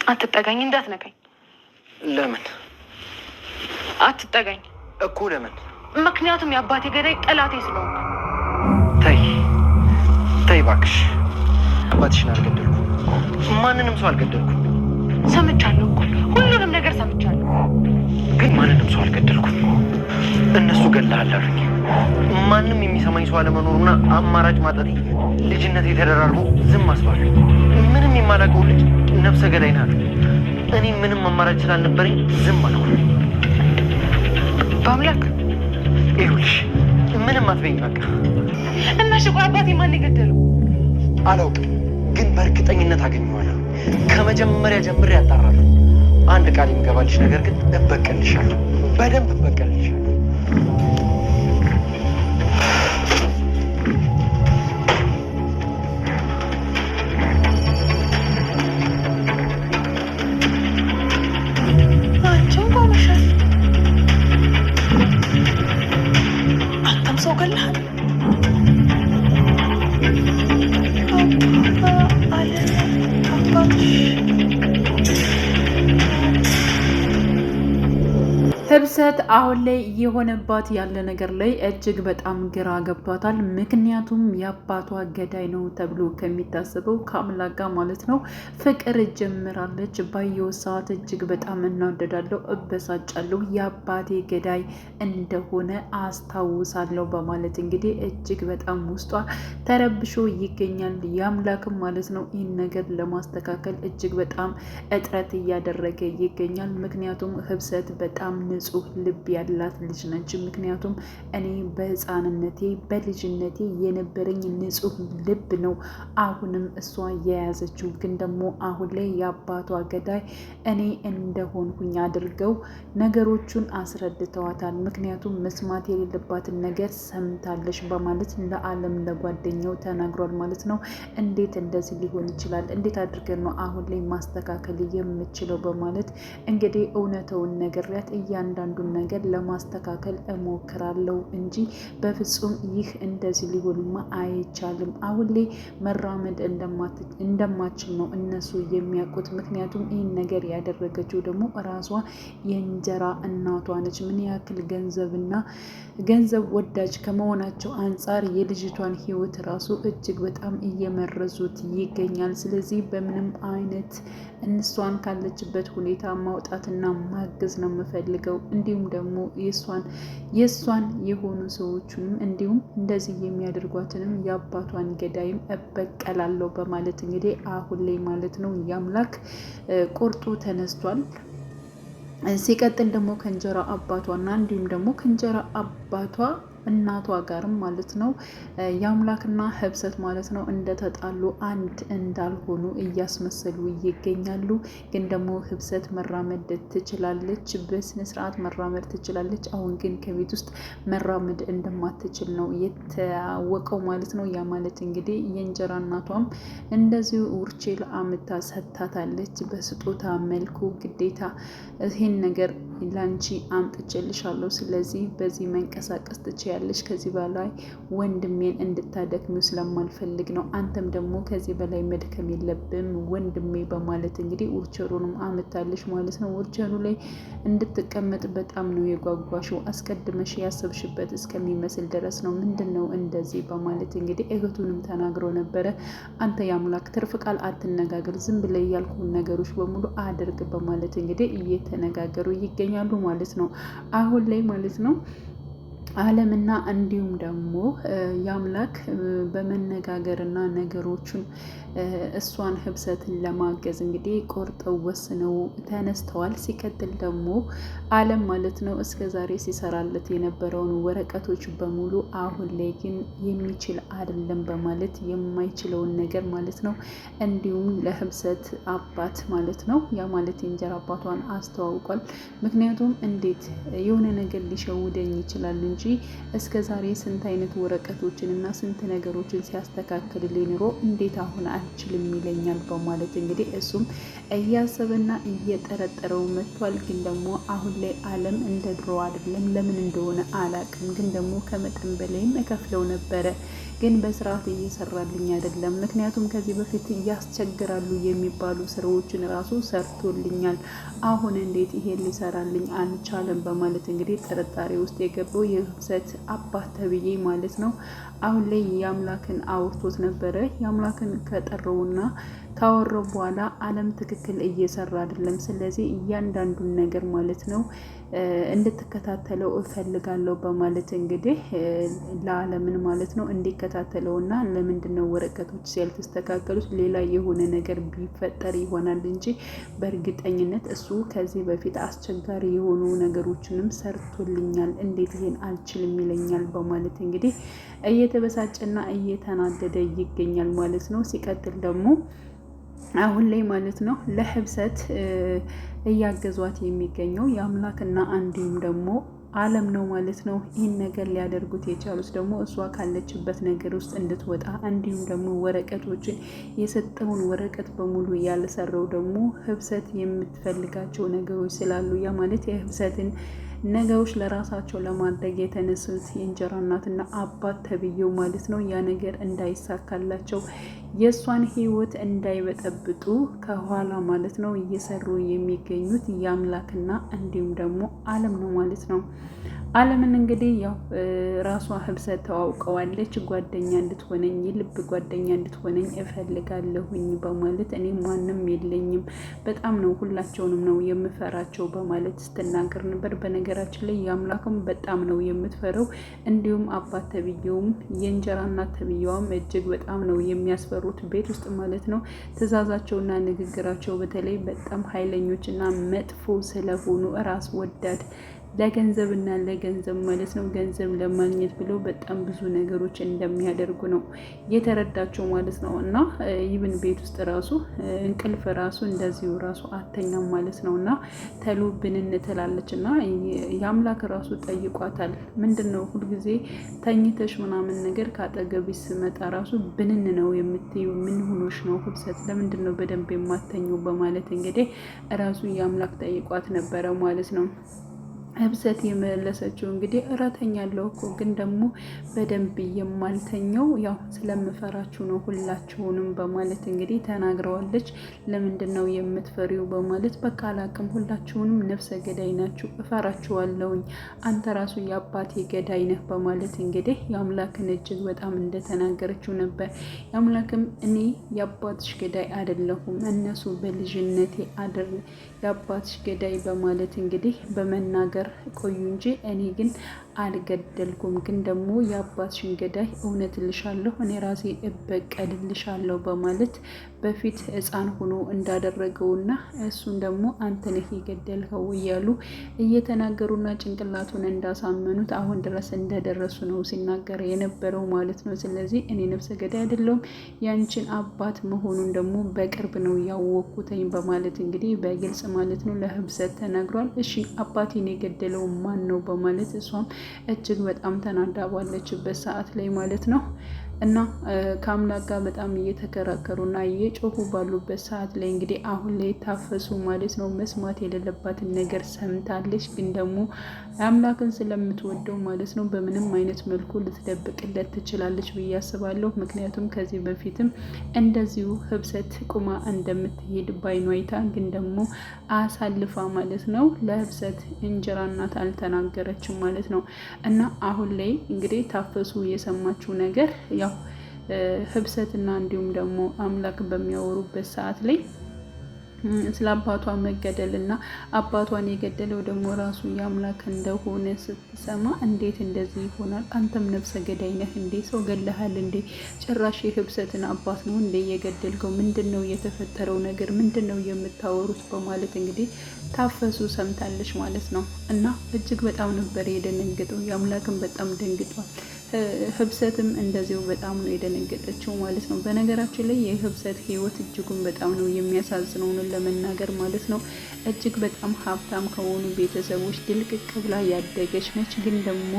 አትጠጋኝ፣ እንዳትነካኝ። ለምን አትጠጋኝ እኮ? ለምን? ምክንያቱም የአባቴ ገዳይ ጠላቴ ስለሆነ። ተይ እባክሽ። አባትሽን አልገደልኩም፣ ማንንም ሰው አልገደልኩም። ሰምቻለሁ እኮ ሁሉንም ነገር ሰምቻለሁ፣ ግን ማንንም ሰው አልገደልኩም። እነሱ ገለሃል አሉኝ። ማንም የሚሰማኝ ሰው አለመኖሩና አማራጭ ማጣቴ ልጅነት የተደራርቦ ዝም አስባሉኝ። ምንም የማላውቀው ልጅ ነፍሰ ገዳይ ናት። እኔ ምንም አማራጭ ስላልነበረኝ ዝም አልኩ። በአምላክ ይኸውልሽ፣ ምንም አትበይኝ በቃ። እና እሺ ቆይ አባቴ ማን የገደለው? አላውቅም፣ ግን በእርግጠኝነት አገኘዋለሁ። ከመጀመሪያ ጀምሬ ያጣራለሁ። አንድ ቃል የሚገባልሽ ነገር ግን እበቀልሻለሁ፣ በደንብ እበቀልሻለሁ። አንተም ሰው ገለሃል። ህብሰት አሁን ላይ የሆነባት ያለ ነገር ላይ እጅግ በጣም ግራ ገብቷታል። ምክንያቱም የአባቷ ገዳይ ነው ተብሎ ከሚታሰበው ከአምላክ ጋር ማለት ነው ፍቅር ጀምራለች። ባየው ሰዓት እጅግ በጣም እናወደዳለሁ፣ እበሳጫለሁ፣ የአባቴ ገዳይ እንደሆነ አስታውሳለሁ በማለት እንግዲህ እጅግ በጣም ውስጧ ተረብሾ ይገኛል። የአምላክም ማለት ነው ይህን ነገር ለማስተካከል እጅግ በጣም እጥረት እያደረገ ይገኛል። ምክንያቱም ህብሰት በጣም ንጹህ ልብ ያላት ልጅ ነች። ምክንያቱም እኔ በህፃንነቴ በልጅነቴ የነበረኝ ንጹህ ልብ ነው አሁንም እሷ የያዘችው። ግን ደግሞ አሁን ላይ የአባቷ ገዳይ እኔ እንደሆንኩኝ አድርገው ነገሮቹን አስረድተዋታል። ምክንያቱም መስማት የሌለባትን ነገር ሰምታለች በማለት ለዓለም ለጓደኛው ተናግሯል ማለት ነው። እንዴት እንደዚህ ሊሆን ይችላል? እንዴት አድርገን ነው አሁን ላይ ማስተካከል የምችለው? በማለት እንግዲህ እውነተውን ነገርያት እያንዳንዱን ነገር ለማስተካከል እሞክራለሁ እንጂ በፍጹም ይህ እንደዚህ ሊሆንማ አይቻልም። አሁን ላይ መራመድ እንደማችል ነው እነሱ የሚያውቁት። ምክንያቱም ይህን ነገር ያደረገችው ደግሞ ራሷ የእንጀራ እናቷ ነች። ምን ያክል ገንዘብ ወዳጅ ከመሆናቸው አንጻር የልጅቷን ህይወት ራሱ እጅግ በጣም እየመረዙት ይገኛል። ስለዚህ በምንም አይነት እሷን ካለችበት ሁኔታ ማውጣትና ማገዝ ነው የምፈልገው። እንዲሁም ደግሞ የእሷን የሆኑ ሰዎችንም እንዲሁም እንደዚህ የሚያደርጓትንም የአባቷን ገዳይም እበቀላለሁ በማለት እንግዲህ አሁን ላይ ማለት ነው የአምላክ ቁርጡ ተነስቷል። ሲቀጥል ደግሞ ከእንጀራ አባቷና እንዲሁም ደግሞ ከእንጀራ አባቷ እናቷ ጋርም ማለት ነው የአምላክና ህብሰት ማለት ነው እንደተጣሉ አንድ እንዳልሆኑ እያስመሰሉ ይገኛሉ። ግን ደግሞ ህብሰት መራመድ ትችላለች፣ በስነ ስርዓት መራመድ ትችላለች። አሁን ግን ከቤት ውስጥ መራመድ እንደማትችል ነው የታወቀው ማለት ነው። ያ ማለት እንግዲህ የእንጀራ እናቷም እንደዚሁ ውርቼ ለአምታ ሰጥታታለች በስጦታ መልኩ። ግዴታ ይህን ነገር ላንቺ አምጥቼልሻለሁ፣ ስለዚህ በዚህ መንቀሳቀስ ትችያለሽ። ከዚህ በላይ ወንድሜን እንድታደክሚው ስለማልፈልግ ነው። አንተም ደግሞ ከዚህ በላይ መድከም የለብም ወንድሜ በማለት እንግዲህ ውርቸሩንም አመታለሽ ማለት ነው። ውርቸሩ ላይ እንድትቀመጥ በጣም ነው የጓጓሽው። አስቀድመሽ ያሰብሽበት እስከሚመስል ድረስ ነው። ምንድን ነው እንደዚህ በማለት እንግዲህ እህቱንም ተናግረው ነበረ። አንተ የአምላክ ትርፍ ቃል አትነጋገር፣ ዝም ብለህ ያልኩን ነገሮች በሙሉ አድርግ በማለት እንግዲህ እየተነጋገሩ ይገኛሉ ማለት ነው አሁን ላይ ማለት ነው። ዓለምና እንዲሁም ደግሞ የአምላክ በመነጋገርና ነገሮችን እሷን ህብሰትን ለማገዝ እንግዲህ ቆርጠው ወስነው ተነስተዋል። ሲቀጥል ደግሞ ዓለም ማለት ነው እስከ ዛሬ ሲሰራለት የነበረውን ወረቀቶች በሙሉ አሁን ላይ ግን የሚችል አይደለም በማለት የማይችለውን ነገር ማለት ነው እንዲሁም ለህብሰት አባት ማለት ነው ያ ማለት የእንጀራ አባቷን አስተዋውቋል። ምክንያቱም እንዴት የሆነ ነገር ሊሸውደኝ ይችላል እንጂ እስከ ዛሬ ስንት አይነት ወረቀቶችን እና ስንት ነገሮችን ሲያስተካክልልኝ ኑሮ እንዴት አሁን አልችልም ይለኛል በማለት እንግዲህ እሱም እያሰበና እየጠረጠረው መጥቷል። ግን ደግሞ አሁን ላይ ዓለም እንደ ድሮ አይደለም። ለምን እንደሆነ አላቅም። ግን ደግሞ ከመጠን በላይም እከፍለው ነበረ ግን በስርዓት እየሰራልኝ አይደለም። ምክንያቱም ከዚህ በፊት እያስቸግራሉ የሚባሉ ስራዎችን ራሱ ሰርቶልኛል። አሁን እንዴት ይሄን ሊሰራልኝ አልቻለም? በማለት እንግዲህ ጥርጣሬ ውስጥ የገባው የህብሰት አባት ተብዬ ማለት ነው። አሁን ላይ የአምላክን አውርቶት ነበረ። የአምላክን ከጠረውና ካወረው በኋላ አለም ትክክል እየሰራ አይደለም። ስለዚህ እያንዳንዱን ነገር ማለት ነው እንድትከታተለው እፈልጋለሁ በማለት እንግዲህ ለአለምን ማለት ነው እንዲከታተለውና ለምንድነው ወረቀቶች ያልተስተካከሉት ሌላ የሆነ ነገር ቢፈጠር ይሆናል እንጂ በእርግጠኝነት እሱ ከዚህ በፊት አስቸጋሪ የሆኑ ነገሮችንም ሰርቶልኛል፣ እንዴት ይሄን አልችልም ይለኛል በማለት እንግዲህ እየተበሳጨና እየተናደደ ይገኛል ማለት ነው። ሲቀጥል ደግሞ አሁን ላይ ማለት ነው ለህብሰት እያገዟት የሚገኘው የአምላክና እንዲሁም ደግሞ አለም ነው ማለት ነው። ይህን ነገር ሊያደርጉት የቻሉት ደግሞ እሷ ካለችበት ነገር ውስጥ እንድትወጣ እንዲሁም ደግሞ ወረቀቶችን የሰጠውን ወረቀት በሙሉ ያልሰራው ደግሞ ህብሰት የምትፈልጋቸው ነገሮች ስላሉ ያ ማለት የህብሰትን ነገሮች ለራሳቸው ለማድረግ የተነሱት የእንጀራ እናትና አባት ተብዬው ማለት ነው ያ ነገር እንዳይሳካላቸው የእሷን ህይወት እንዳይበጠብጡ ከኋላ ማለት ነው እየሰሩ የሚገኙት የአምላክና እንዲሁም ደግሞ አለም ነው ማለት ነው። አለምን እንግዲህ ያው ራሷ ህብሰት ተዋውቀዋለች። ጓደኛ እንድትሆነኝ የልብ ጓደኛ እንድትሆነኝ እፈልጋለሁኝ በማለት እኔ ማንም የለኝም፣ በጣም ነው ሁላቸውንም ነው የምፈራቸው በማለት ስትናገር ነበር። በነገራችን ላይ የአምላክም በጣም ነው የምትፈረው፣ እንዲሁም አባት ተብዬውም የእንጀራ እናት ተብዬዋም እጅግ በጣም ነው የሚያስፈሩት ቤት ውስጥ ማለት ነው። ትዕዛዛቸውና ንግግራቸው በተለይ በጣም ኃይለኞችና መጥፎ ስለሆኑ ራስ ወዳድ ለገንዘብና ለገንዘብ ማለት ነው ገንዘብ ለማግኘት ብለው በጣም ብዙ ነገሮች እንደሚያደርጉ ነው የተረዳቸው ማለት ነው። እና ይብን ቤት ውስጥ ራሱ እንቅልፍ ራሱ እንደዚሁ ራሱ አተኛም ማለት ነው። እና ተሉ ብንን ትላለች እና የአምላክ ራሱ ጠይቋታል። ምንድን ነው ሁልጊዜ ተኝተሽ ምናምን ነገር ካጠገብሽ ስመጣ ራሱ ብንን ነው የምትዩ? ምን ሆኖሽ ነው ህብሰት? ለምንድን ነው በደንብ የማተኙ? በማለት እንግዲህ ራሱ የአምላክ ጠይቋት ነበረ ማለት ነው። ህብሰት የመለሰችው እንግዲህ እረተኛለሁ እኮ ግን ደግሞ በደንብ የማልተኘው ያው ስለምፈራችሁ ነው ሁላችሁንም በማለት እንግዲህ ተናግረዋለች። ለምንድን ነው የምትፈሪው? በማለት በቃ አላቅም፣ ሁላችሁንም ነፍሰ ገዳይ ናችሁ፣ እፈራችኋለሁኝ፣ አንተ ራሱ የአባቴ ገዳይ ነህ በማለት እንግዲህ የአምላክን እጅግ በጣም እንደተናገረችው ነበር። የአምላክም እኔ የአባትሽ ገዳይ አይደለሁም፣ እነሱ በልጅነቴ የአባትሽ ገዳይ በማለት እንግዲህ በመናገር ቆዩ እንጂ እኔ ግን አልገደልኩም፣ ግን ደግሞ የአባትሽን ገዳይ እውነት ልሻለሁ፣ እኔ ራሴ እበቀልልሻለሁ በማለት በፊት ሕፃን ሆኖ እንዳደረገውና እሱን ደግሞ አንተ ነህ የገደልከው እያሉ እየተናገሩና ጭንቅላቱን እንዳሳመኑት አሁን ድረስ እንደደረሱ ነው ሲናገር የነበረው ማለት ነው። ስለዚህ እኔ ነፍሰ ገዳይ አይደለሁም፣ ያንቺን አባት መሆኑን ደግሞ በቅርብ ነው ያወቅኩትኝ በማለት እንግዲህ በግልጽ ማለት ነው ለህብሰት ተናግሯል። እሺ አባቴን የገደለው ማን ነው? በማለት እሷም እጅግ በጣም ተናዳ ባለችበት ሰዓት ላይ ማለት ነው እና ከአምላክ ጋር በጣም እየተከራከሩና እየጮሁ ባሉበት ሰዓት ላይ እንግዲህ አሁን ላይ ታፈሱ ማለት ነው። መስማት የሌለባትን ነገር ሰምታለች፣ ግን ደግሞ አምላክን ስለምትወደው ማለት ነው በምንም አይነት መልኩ ልትደብቅለት ትችላለች ብዬ አስባለሁ። ምክንያቱም ከዚህ በፊትም እንደዚሁ ህብሰት ቁማ እንደምትሄድ ባይኗ አይታ፣ ግን ደግሞ አሳልፋ ማለት ነው ለህብሰት እንጀራ እናት አልተናገረችም ማለት ነው። እና አሁን ላይ እንግዲህ ታፈሱ የሰማችው ነገር ያው ህብሰትና እንዲሁም ደግሞ አምላክ በሚያወሩበት ሰዓት ላይ ስለ አባቷ መገደል እና አባቷን የገደለው ደግሞ ራሱ የአምላክ እንደሆነ ስትሰማ እንዴት እንደዚህ ይሆናል? አንተም ነፍሰ ገዳይ ነህ እንዴ? ሰው ገለሃል እንዴ? ጭራሽ የህብሰትን አባት ነው እንዴ የገደልከው? ምንድን ነው የተፈጠረው ነገር? ምንድን ነው የምታወሩት? በማለት እንግዲህ ታፈሱ ሰምታለች ማለት ነው። እና እጅግ በጣም ነበር የደነገጠው። የአምላክን በጣም ደንግጧል። ህብሰትም እንደዚሁ በጣም ነው የደነገጠችው ማለት ነው። በነገራችን ላይ የህብሰት ህይወት እጅጉን በጣም ነው የሚያሳዝነው ለመናገር ማለት ነው። እጅግ በጣም ሀብታም ከሆኑ ቤተሰቦች ድልቅቅ ብላ ያደገች ነች። ግን ደግሞ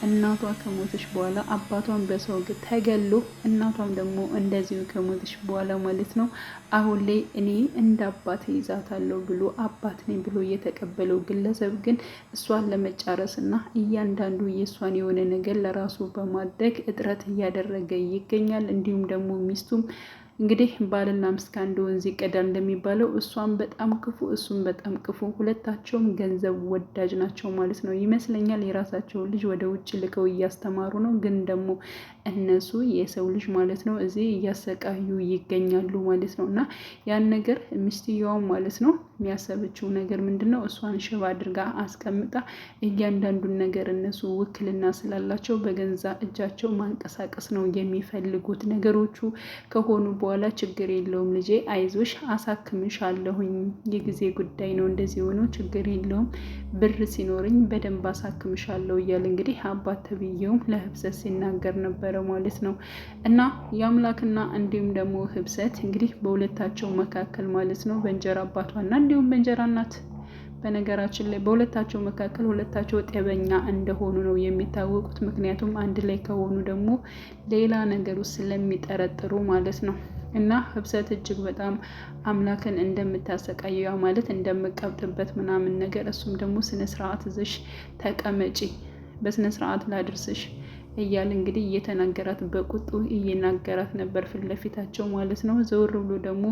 እናቷ ከሞተች በኋላ አባቷን በሰው ተገሎ እናቷም ደግሞ እንደዚሁ ከሞተች በኋላ ማለት ነው አሁን ላይ እኔ እንደ አባት ይዛታለሁ ብሎ አባት ነኝ ብሎ የተቀበለው ግለሰብ ግን እሷን ለመጫረስ እና እያንዳንዱ የእሷን የሆነ ነገር ለራሱ በማድረግ እጥረት እያደረገ ይገኛል። እንዲሁም ደግሞ ሚስቱም እንግዲህ ባልና ሚስት ከአንድ ወንዝ ይቀዳል እንደሚባለው እሷም በጣም ክፉ እሱም በጣም ክፉ፣ ሁለታቸውም ገንዘብ ወዳጅ ናቸው ማለት ነው ይመስለኛል። የራሳቸውን ልጅ ወደ ውጭ ልከው እያስተማሩ ነው፣ ግን ደግሞ እነሱ የሰው ልጅ ማለት ነው እዚህ እያሰቃዩ ይገኛሉ ማለት ነው። እና ያን ነገር ሚስትየዋም ማለት ነው የሚያሰበችው ነገር ምንድን ነው? እሷን ሽባ አድርጋ አስቀምጣ እያንዳንዱን ነገር እነሱ ውክልና ስላላቸው በገንዛ እጃቸው ማንቀሳቀስ ነው የሚፈልጉት። ነገሮቹ ከሆኑ በኋላ ችግር የለውም ልጄ አይዞሽ አሳክምሽ አለሁኝ፣ የጊዜ ጉዳይ ነው፣ እንደዚህ ሆኖ ችግር የለውም፣ ብር ሲኖርኝ በደንብ አሳክምሽ አለው እያለ እንግዲህ አባት ተብዬውም ለህብሰት ሲናገር ነበረ ማለት ነው። እና የአምላክና እንዲሁም ደግሞ ህብሰት እንግዲህ በሁለታቸው መካከል ማለት ነው በእንጀራ አባቷና እንዲሁም በእንጀራ እናት በነገራችን ላይ በሁለታቸው መካከል ሁለታቸው ጠበኛ እንደሆኑ ነው የሚታወቁት። ምክንያቱም አንድ ላይ ከሆኑ ደግሞ ሌላ ነገር ውስጥ ስለሚጠረጥሩ ማለት ነው። እና ህብሰት እጅግ በጣም አምላክን እንደምታሰቃየው ማለት እንደምቀብጥበት ምናምን ነገር እሱም ደግሞ ስነስርዓት ይዘሽ ተቀመጪ፣ በስነስርዓት ላድርስሽ እያለ እንግዲህ እየተናገራት በቁጡ እየናገራት ነበር ፊት ለፊታቸው ማለት ነው። ዘወር ብሎ ደግሞ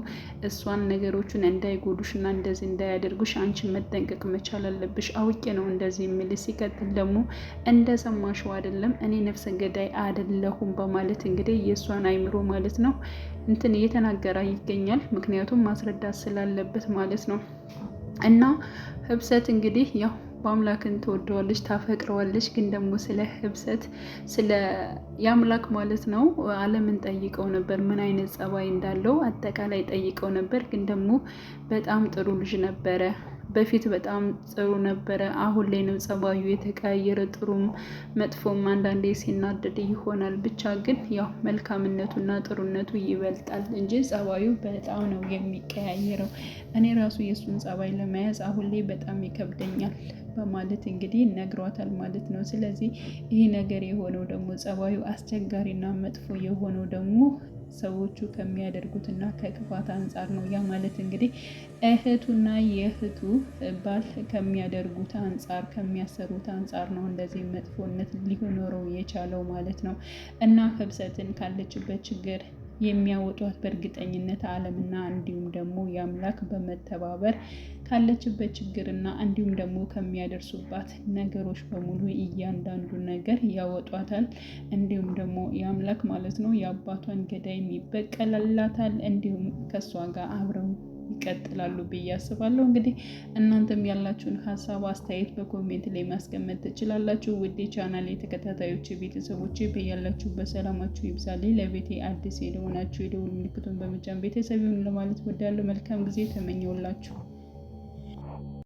እሷን ነገሮቹን እንዳይጎዱሽና እንደዚህ እንዳያደርጉሽ አንቺ መጠንቀቅ መቻል አለብሽ፣ አውቄ ነው እንደዚህ የሚል ሲቀጥል ደግሞ እንደሰማሽው አይደለም እኔ ነፍሰ ገዳይ አይደለሁም በማለት እንግዲህ የእሷን አይምሮ ማለት ነው እንትን እየተናገራ ይገኛል። ምክንያቱም ማስረዳት ስላለበት ማለት ነው። እና ህብሰት እንግዲህ ያው በአምላክን ትወደዋለች ታፈቅረዋለች። ግን ደግሞ ስለ ህብሰት ስለ የአምላክ ማለት ነው ዓለምን ጠይቀው ነበር ምን አይነት ጸባይ እንዳለው አጠቃላይ ጠይቀው ነበር። ግን ደግሞ በጣም ጥሩ ልጅ ነበረ፣ በፊት በጣም ጥሩ ነበረ። አሁን ላይ ነው ጸባዩ የተቀያየረ፣ ጥሩም መጥፎም አንዳንዴ ሲናደድ ይሆናል። ብቻ ግን ያው መልካምነቱና ጥሩነቱ ይበልጣል እንጂ ጸባዩ በጣም ነው የሚቀያየረው። እኔ ራሱ የእሱን ጸባይ ለመያዝ አሁን ላይ በጣም ይከብደኛል በማለት እንግዲህ ነግሯታል ማለት ነው። ስለዚህ ይህ ነገር የሆነው ደግሞ ጸባዩ አስቸጋሪና መጥፎ የሆነው ደግሞ ሰዎቹ ከሚያደርጉትና ከክፋት አንጻር ነው። ያ ማለት እንግዲህ እህቱና የእህቱ ባል ከሚያደርጉት አንጻር ከሚያሰሩት አንጻር ነው እንደዚህ መጥፎነት ሊኖረው የቻለው ማለት ነው። እና ህብሰትን ካለችበት ችግር የሚያወጧት በእርግጠኝነት ዓለምና እንዲሁም ደግሞ የአምላክ በመተባበር ካለችበት ችግርና እንዲሁም ደግሞ ከሚያደርሱባት ነገሮች በሙሉ እያንዳንዱ ነገር ያወጧታል። እንዲሁም ደግሞ የአምላክ ማለት ነው የአባቷን ገዳይም ይበቀልላታል። እንዲሁም ከእሷ ጋር አብረው ይቀጥላሉ ብዬ አስባለሁ። እንግዲህ እናንተም ያላችሁን ሀሳብ አስተያየት በኮሜንት ላይ ማስቀመጥ ትችላላችሁ። ውድ ቻናል የተከታታዮች ቤተሰቦች በያላችሁ በሰላማችሁ ይብዛልኝ። ለቤቴ አዲስ የሆናችሁ የደውል ምልክቱን በመጫን ቤተሰብ ይሁኑ ለማለት ወዳለሁ። መልካም ጊዜ ተመኘውላችሁ።